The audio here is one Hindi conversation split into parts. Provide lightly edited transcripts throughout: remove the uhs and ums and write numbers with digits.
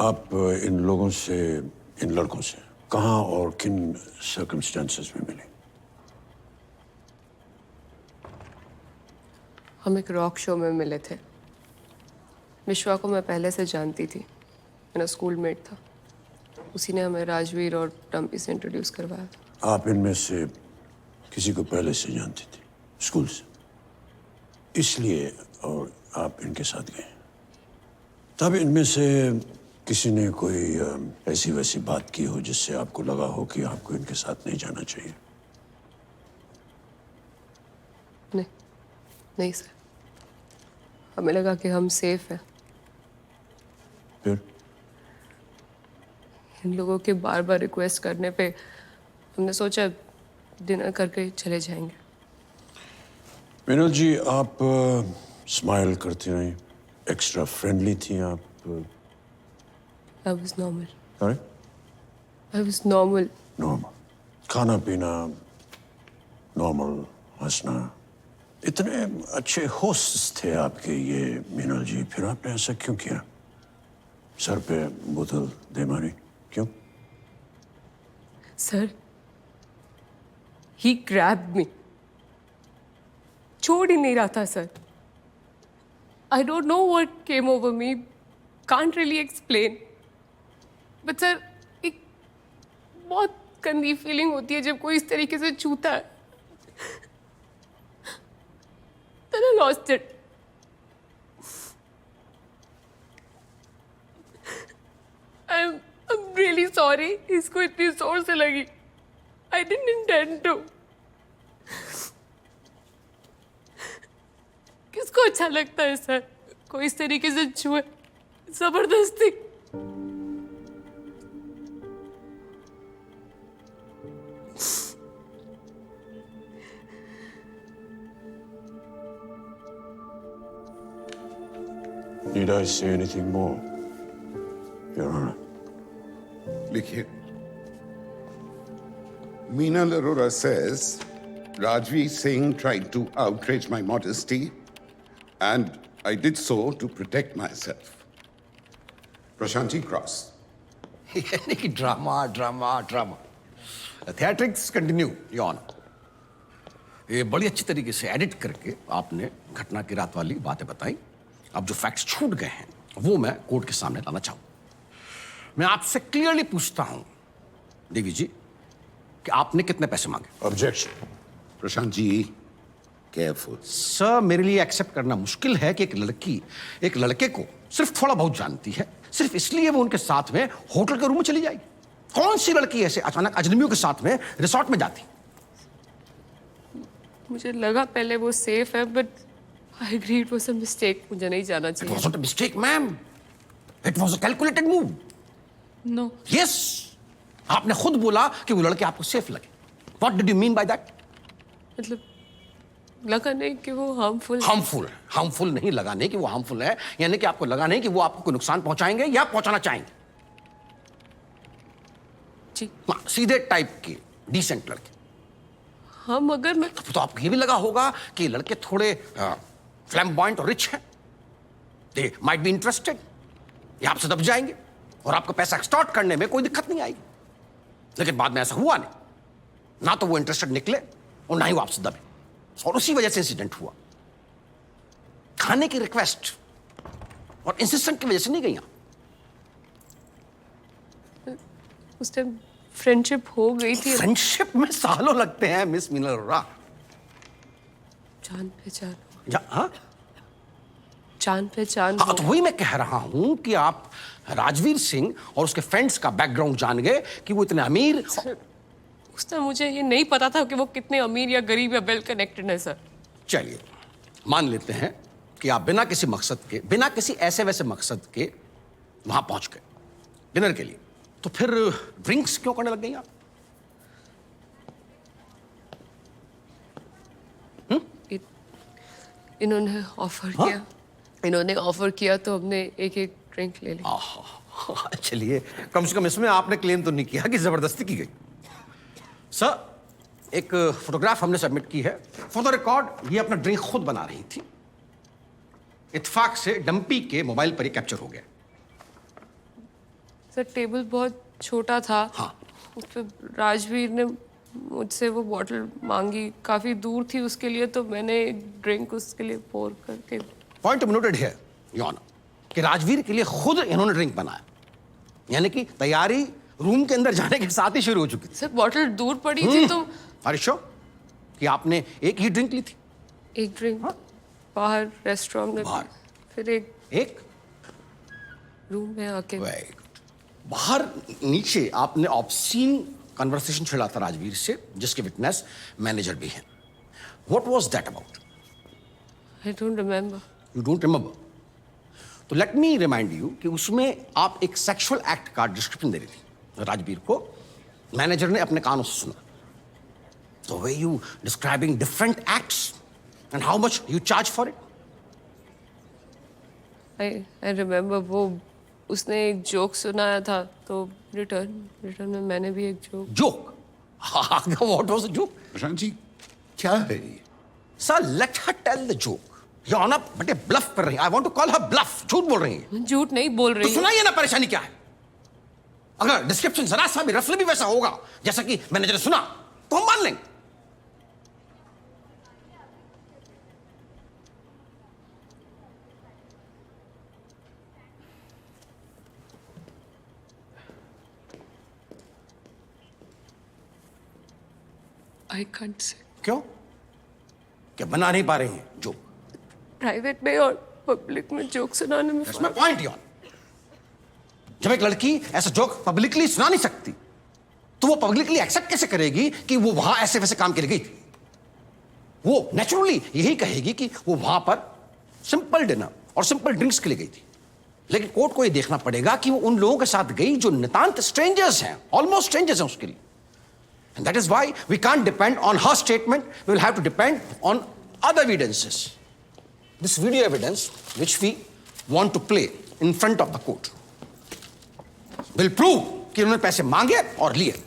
आप इन लोगों से, इन लड़कों से कहाँ और किन सर्कमस्टेंसेस में मिले? हम एक रॉक शो में मिले थे। विश्वा को मैं पहले से जानती थी, मेरा स्कूलमेट था। उसी ने हमें राजवीर और डम्पी से इंट्रोड्यूस करवाया। आप इनमें से किसी को पहले से जानती थी, स्कूल से, इसलिए और आप इनके साथ गए। तब इनमें से किसी ने कोई ऐसी वैसी बात की हो जिससे आपको लगा हो कि आपको इनके साथ नहीं जाना चाहिए? नहीं सर, हमें लगा कि हम सेफ हैं। फिर इन लोगों के बार बार रिक्वेस्ट करने पे हमने सोचा डिनर करके चले जाएंगे। मीनल जी, आप स्माइल करती रही, एक्स्ट्रा फ्रेंडली थी आप। I was normal. Sorry? I was normal. Normal, खाना पीना नॉर्मल, हंसना, इतने अच्छे होस्ट थे आपके ये मीनल जी। फिर आपने ऐसा क्यों किया? सर पे बोतल दे मारी, क्यों? Sir, he grabbed me. छोड़ ही नहीं रहा था sir. I don't know what came over me. Can't really explain. But sir, एक बहुत गंदी फीलिंग होती है जब कोई इस तरीके से छूता है। Then I lost it. I'm really sorry. इसको इतनी जोर से लगी। I didn't intend to. किसको अच्छा लगता है सर कोई इस तरीके से छुए जबरदस्ती? Need I say anything more, Your Honor? देखिए, Meenal Arora says Rajveer Singh tried to outrage my modesty, and I did so to protect myself. Prashanti Cross. यानी कि drama drama drama, theatrics continue your honour. ये बड़ी अच्छी तरीके से एडिट करके आपने घटना की रात वाली बातें बताई। अब जो फैक्ट्स छूट गए हैं वो मैं कोर्ट के सामने लाना चाहूँ। मैं आपसे क्लियरली पूछता हूं देवी जी कि आपने कितने पैसे मांगे? Objection. Prashant ji, careful. Sir, मेरे लिए एक्सेप्ट करना मुश्किल है कि एक लड़की एक लड़के को सिर्फ थोड़ा बहुत जानती है, सिर्फ इसलिए वो उनके साथ में होटल के रूम में चली जाएगी। कौन सी लड़की ऐसे अचानक अजनबियों के साथ में रिसोर्ट में जाती? मुझे लगा पहले वो सेफ है, but I agree it was a mistake. मुझे नहीं जाना It चाहिए। wasn't a mistake, ma'am. It was a calculated move. No, Yes. आपने खुद बोला कि वो लड़के आपको सेफ लगे। What did you mean by that? मतलब लगा नहीं कि वो हार्मफुल। हार्मफुल नहीं लगा नहीं कि वो हार्मफुल है, यानी कि आपको लगा नहीं कि वो आपको कोई नुकसान पहुंचाएंगे या पहुंचाना चाहेंगे। जी हाँ, सीधे टाइप के डिसेंट लड़के। हाँ, मगर मैं तो आपको ये भी लगा होगा कि लड़के थोड़े फ्लैम्बॉयंट और रिच हैं, दे माइट बी इंटरेस्टेड, ये आपसे दब जाएंगे और आपको पैसा एक्सटॉर्ट करने में कोई दिक्कत नहीं आएगी। लेकिन बाद में ऐसा हुआ नहीं, ना तो वो इंटरेस्टेड निकले और ना ही वो आपसे दबे, और उसी वजह से इंसिडेंट हुआ। खाने की रिक्वेस्ट और इंसिस्टेंट की वजह से नहीं गई आप। उस टाइम फ्रेंडशिप हो गई थी। फ्रेंडशिप में सालों लगते हैं मिस मीनल अरोरा। जान पहचान, हाँ जान पहचान हाँ, तो वही मैं कह रहा हूं कि आप राजवीर सिंह और उसके फ्रेंड्स का बैकग्राउंड जान गए कि वो इतने अमीर। उस टाइम मुझे ये नहीं पता था कि वो कितने अमीर या गरीब या वेल कनेक्टेड है सर। चलिए मान लेते हैं कि आप बिना किसी मकसद के, बिना किसी ऐसे वैसे मकसद के वहां पहुंच गए डिनर के लिए, तो फिर ड्रिंक्स क्यों करने लग गई आप? इन्होंने ऑफर किया, इन्होंने ऑफर किया तो हमने एक एक ड्रिंक ले ली। चलिए, कम से कम इसमें आपने क्लेम तो नहीं किया कि जबरदस्ती की गई। सर, एक फोटोग्राफ हमने सबमिट की है फॉर द रिकॉर्ड। ये अपना ड्रिंक खुद बना रही थी, इत्तेफाक से डंपी के मोबाइल पर ही कैप्चर हो गया। सर टेबल बहुत छोटा था। हाँ। उस पर राजवीर ने मुझसे वो बॉटल मांगी, काफ़ी दूर थी उसके लिए, तो मैंने ड्रिंक उसके लिए पोर करके। पॉइंट नोटेड है योर ऑनर कि राजवीर के लिए खुद इन्होंने ड्रिंक बनाया, यानी कि तैयारी रूम के अंदर जाने के साथ ही शुरू हो चुकी थी। सर बॉटल दूर पड़ी थी तो आर यू श्योर कि आपने एक ही ड्रिंक ली थी? एक ड्रिंक बाहर रेस्टोरेंट में, बाहर? फिर एक रूम में आके। बाहर नीचे आपने ऑब्सीन कन्वर्सेशन छिड़ा था राजवीर से, जिसके विटनेस मैनेजर भी हैं। What was that about? I don't remember. You don't remember? तो लेट मी रिमाइंड यू कि उसमें आप एक सेक्सुअल एक्ट का डिस्क्रिप्शन दे रही थी राजवीर को, मैनेजर ने अपने कानों से सुना। So were you describing different acts and how much you charge for it? I remember वो उसने एक जोक सुनाया था, तो रिटर्न में मैंने भी एक joke. Joke? What was the joke? Prashant ji, क्या है ये? Sir, let her tell the joke. Your Honor, बटे bluff कर रही हैं। I want to call her bluff. झूठ बोल रही हैं। झूठ नहीं बोल तो रही हूँ। सुनाइए ना, परेशानी क्या है? अगर डिस्क्रिप्शन जरा सा भी रफली भी वैसा होगा जैसा कि मैनेजर ने सुना, तो हम मान लेंगे। I can't say. क्यों? क्या बना नहीं पा रही हैं जोक? प्राइवेट में और पब्लिक में जोक सुनाने में That's my point, Yon. जब एक लड़की ऐसा जोक पब्लिकली सुना नहीं सकती, तो वो पब्लिकली एक्सेप्ट कैसे करेगी कि वो वहां ऐसे वैसे काम के लिए गई थी? वो नेचुरली यही कहेगी कि वो वहां पर सिंपल डिनर और सिंपल ड्रिंक्स के लिए गई थी। लेकिन कोर्ट को ये देखना पड़ेगा कि वो उन लोगों के साथ गई जो नितांत स्ट्रेंजर्स हैं, ऑलमोस्ट स्ट्रेंजर्स हैं उसके लिए। And that is why we can't depend on her statement. We will have to depend on other evidences. This video evidence, which we want to play in front of the court, will prove कि उन्होंने पैसे मांगे और लिए।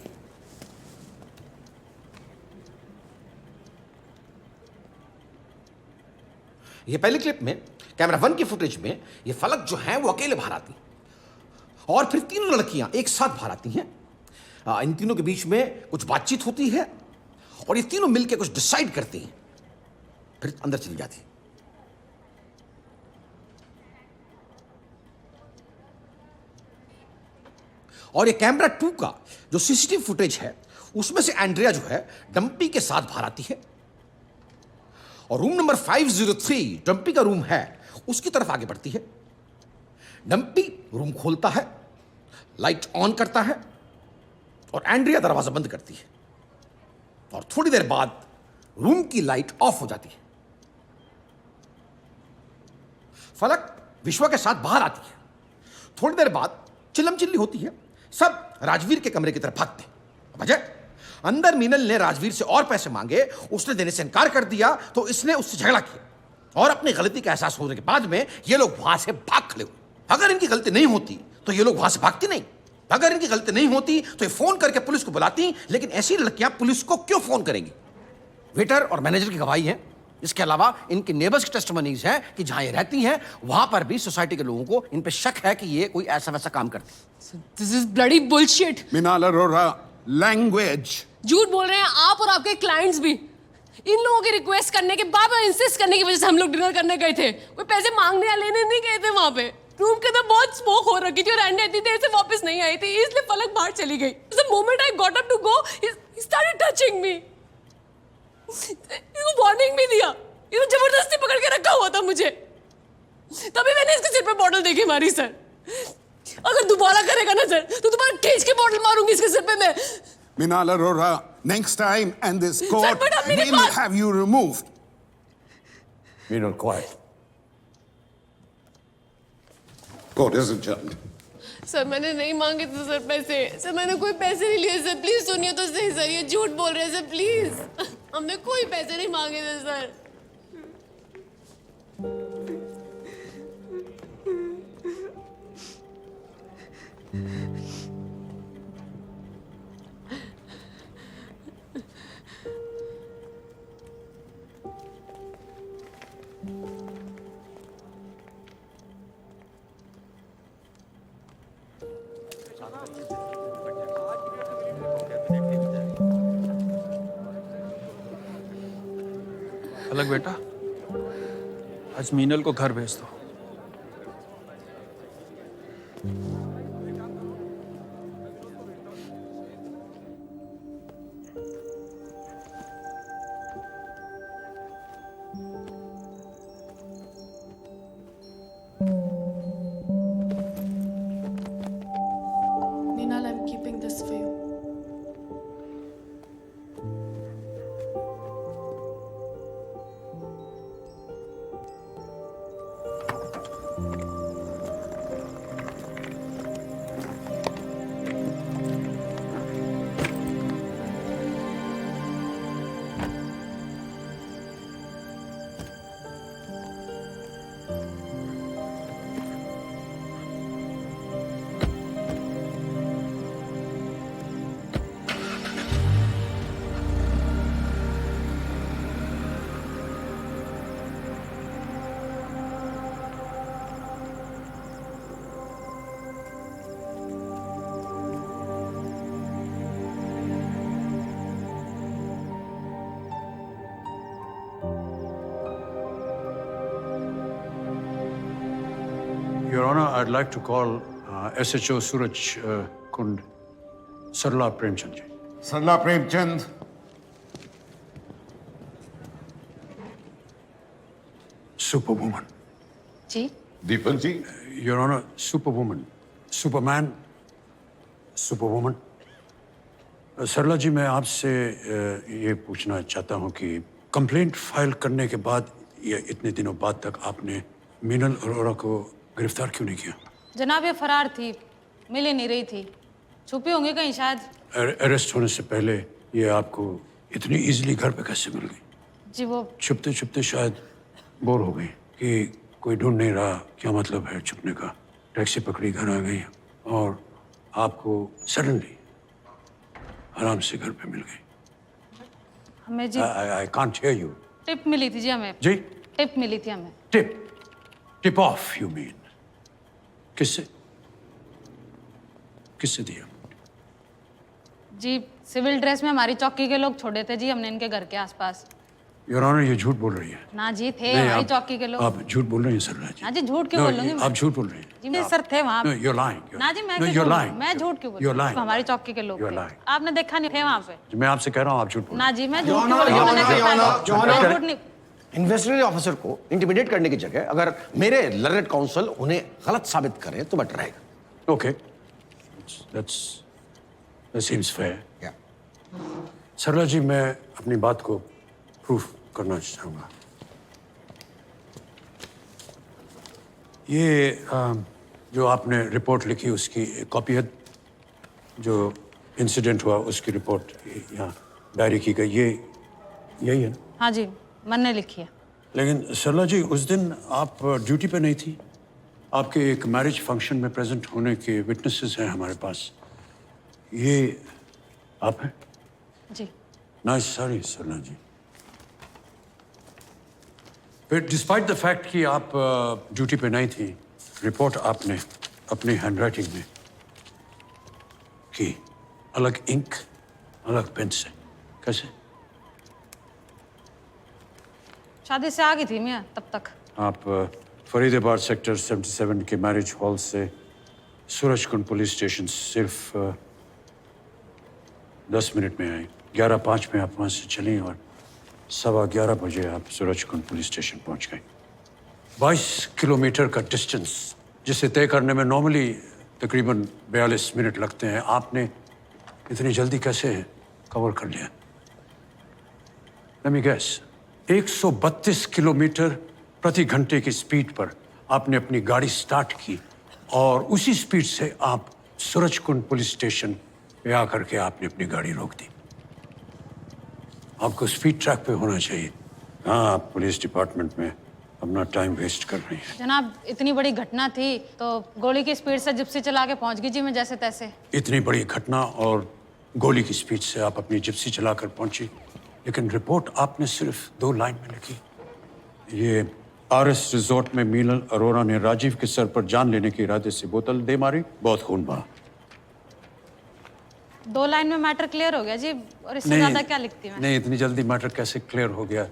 ये पहली क्लिप में कैमरा 1 की फुटेज में ये फलक जो है वो अकेले बाहर आती है और फिर तीनों लड़कियां एक साथ बाहर आती हैं। इन तीनों के बीच में कुछ बातचीत होती है और ये तीनों मिलकर कुछ डिसाइड करती हैं, फिर अंदर चली जाती है। और ये कैमरा 2 का जो सीसीटीवी फुटेज है उसमें से एंड्रिया जो है डंपी के साथ बाहर आती है और रूम नंबर 503 डंपी का रूम है उसकी तरफ आगे बढ़ती है। डंपी रूम खोलता है, लाइट ऑन करता है और एंड्रिया दरवाजा बंद करती है और थोड़ी देर बाद रूम की लाइट ऑफ हो जाती है। फलक विश्वा के साथ बाहर आती है। थोड़ी देर बाद चिल्लम चिल्ली होती है, सब राजवीर के कमरे की तरफ भागते हैं। वजह अंदर मीनल ने राजवीर से और पैसे मांगे, उसने देने से इनकार कर दिया, तो इसने उससे झगड़ा किया और अपनी गलती का एहसास होने के बाद में ये लोग वहां से भाग खड़े हुए। अगर इनकी गलती नहीं होती तो ये लोग वहां से भागती नहीं, अगर इनकी गलती नहीं होती तो ये फोन करके पुलिस को बुलाती, लेकिन ऐसी लड़कियां पुलिस को क्यों फोन करेंगी? वेटर और मैनेजर की गवाही है, इसके अलावा इनके नेबर्स की टेस्टिमनीज हैं कि जहां ये रहती हैं वहां पर भी सोसाइटी के लोगों को इन पे शक है कि ये कोई ऐसा वैसा काम करती। This is bloody bullshit. Minal Arora, language. झूठ बोल रहे हैं आप और आपके क्लाइंट्स भी। इन लोगों की रिक्वेस्ट करने के बाद और इंसिस्ट करने की वजह से हम लोग डिनर करने गए थे, कोई पैसे मांगने या लेने नहीं गए थे। वहां पे रूम के अंदर बहुत स्मोक हो रखी थी और एंड इतनी देर से वापस नहीं आई थी, इसलिए फलक बाहर चली गई। The moment I got up to go, he started touching me. इसको वार्निंग भी दिया, ये जबरदस्ती पकड़ के रखा हुआ था मुझे, तभी मैंने इसके सिर पे बॉटल देखी मारी। सर अगर दोबारा करेगा ना सर तो दोबारा खींच के बॉटल मारूंगी इसके सिर पे मैं। Minal Arora, next time and this court but अब मेरे will pass- have you removed. Minal, quiet. Court is adjourned. Sir मैंने नहीं मांगे थे सर पैसे, सर मैंने कोई पैसे नहीं लिए सर, प्लीज सुनिए तो सही सर, ये झूठ बोल रहे हैं सर, प्लीज हमने कोई पैसे नहीं मांगे थे सर। देख बेटा, आज मीनल को घर भेज दो। Meenal, I'm keeping this for you. Your Honor, I'd like to call SHO Suraj Kund, Sarla Premchand ji. Sarla Premchand. Superwoman. Ji Deepak ji. Your Honor, Superwoman. Superman, Superwoman. सरला जी, मैं आपसे ये पूछना चाहता हूँ कि कंप्लेंट फाइल करने के बाद या इतने दिनों बाद तक आपने मीनल अरोरा को गिरफ्तार क्यों नहीं किया? जनाब ये फरार थी, मिल ही नहीं रही थी, छुपी होंगी कहीं शायद। अरेस्ट होने से पहले ये आपको इतनी इजीली घर पे कैसे मिल गई? जी वो छुपते छुपते शायद बोर हो गई कि कोई ढूंढ नहीं रहा, क्या मतलब है छुपने का। टैक्सी पकड़ी, घर आ गई और आपको सडनली आराम से घर पे मिल गई। हमें जी I can't hear you. Tip मिली थी जी हमें। जी? टिप मिली थी हमें। Tip off you mean? किससे? किससे दिया? जी सिविल ड्रेस में हमारी चौकी के लोग छोड़े थे जी हमने इनके घर के आसपास। योर ऑनर, ये झूठ बोल रही है। ना जी थे नहीं, हमारी आप- चौकी के लोग। आप झूठ बोल रही हैं सरला जी। ना जी झूठ क्यों बोलूंगी मैं? आप झूठ बोल रही हैं। जी मैं सर थे वहाँ। No, you're lying. ना जी मैं No, क्यों you're झूठ- lying. मैं झूठ क्यों You're lying. बोलूँ? हमारी चौकी के लोग You're थे। lying. आपने देखा नहीं थे वहाँ पे? मैं आपसे कह रहा हूँ आप झूठ बोल ना जी मैं झूठ Your क्यों Honor, बोलूँगी? Your मैंने Honor, देखा Your नहीं। Honor, मैं झूठ नहीं। इन्वेस्टिगेटिव ऑफिसर को इंटिमिडेट करने की जगह अगर मेरे लर्नेड काउंसिल उन्हें गलत साबित करे तो बेटर रहेगा। Okay, that seems fair. Yeah. सरला जी, मैं अपनी बात को प्रूफ करना चाहूँगा। ये जो आपने रिपोर्ट लिखी उसकी कॉपी है, जो इंसिडेंट हुआ उसकी रिपोर्ट यहाँ डायरी की गई, ये यही है ना? हाँ जी मैंने लिखी है। लेकिन सरला जी, उस दिन आप ड्यूटी पे नहीं थी। आपके एक मैरिज फंक्शन में प्रेजेंट होने के विटनेसेस हैं हमारे पास। ये आप हैं? जी नाइस, सॉरी सरला जी। फिर डिस्पाइट द फैक्ट कि आप ड्यूटी पे नहीं थी, रिपोर्ट आपने अपनी हैंडराइटिंग में की, अलग इंक अलग पेन से। कैसे? शादी से आ गई थी मैं तब तक। आप फरीदाबाद सेक्टर 77 के मैरिज हॉल से सूरजकुंड पुलिस स्टेशन सिर्फ 10 मिनट में आए। 11:05 में आप वहाँ से चली और 11:15 बजे आप सूरजकुंड पुलिस स्टेशन पहुँच गए। 22 किलोमीटर का डिस्टेंस जिसे तय करने में नॉर्मली तकरीबन 42 मिनट लगते हैं, आपने इतनी जल्दी कैसे कवर कर लिया? Let me guess, 132 किलोमीटर प्रति घंटे की स्पीड पर आपने अपनी गाड़ी स्टार्ट की और उसी स्पीड से आप सूरजकुंड पुलिस स्टेशन पे आकर के आपने अपनी गाड़ी रोक दी। आपको स्पीड ट्रैक पे होना चाहिए। हाँ, आप पुलिस डिपार्टमेंट में अपना टाइम वेस्ट कर रही हैं। जनाब इतनी बड़ी घटना थी तो गोली की स्पीड से जिप्सी चला के पहुंच गई जी मैं जैसे तैसे। इतनी बड़ी घटना और गोली की स्पीड से आप अपनी जिप्सी चलाकर पहुंची, लेकिन रिपोर्ट आपने सिर्फ 2 लाइन में लिखी। ये आरएस रिजॉर्ट में मीनल अरोरा ने राजीव के सर पर जान लेने के इरादे से बोतल दे मारी, बहुत खून बहा। 2 लाइन में मैटर क्लियर हो गया जी, और इससे ज्यादा क्या लिखती मैं? नहीं, इतनी जल्दी मैटर कैसे क्लियर हो गया?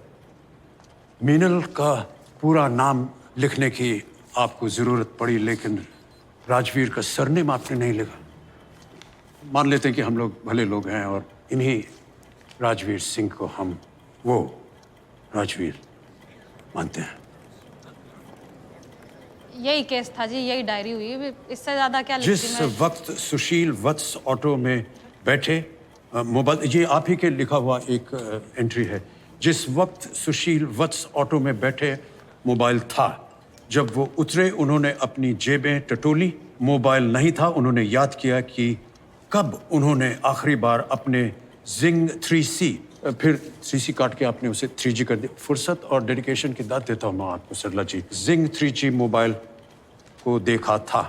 मीनल का पूरा नाम लिखने की आपको जरूरत पड़ी, लेकिन राजवीर का सरनेम आपने नहीं लिखा। मान लेते हैं कि हम लोग भले लोग हैं और इन्हीं राजवीर सिंह को हम वो राजवीर मानते हैं। यही केस था जी, यही डायरी हुई, इससे ज्यादा क्या जिस लिखती मैं। वक्त सुशील वत्स ऑटो में बैठे, मोबाइल, ये आप ही के लिखा हुआ एक एंट्री है। जिस वक्त सुशील वत्स ऑटो में बैठे मोबाइल था, जब वो उतरे उन्होंने अपनी जेबें टटोली, मोबाइल नहीं था। उन्होंने याद किया कि कब उन्होंने आखिरी बार अपने जिंग 3C, फिर 3C काट के आपने उसे 3G कर दिया। फुर्सत और डेडिकेशन की दाद देता हूँ मैं आपको सरला जी। जिंग 3G मोबाइल को देखा था।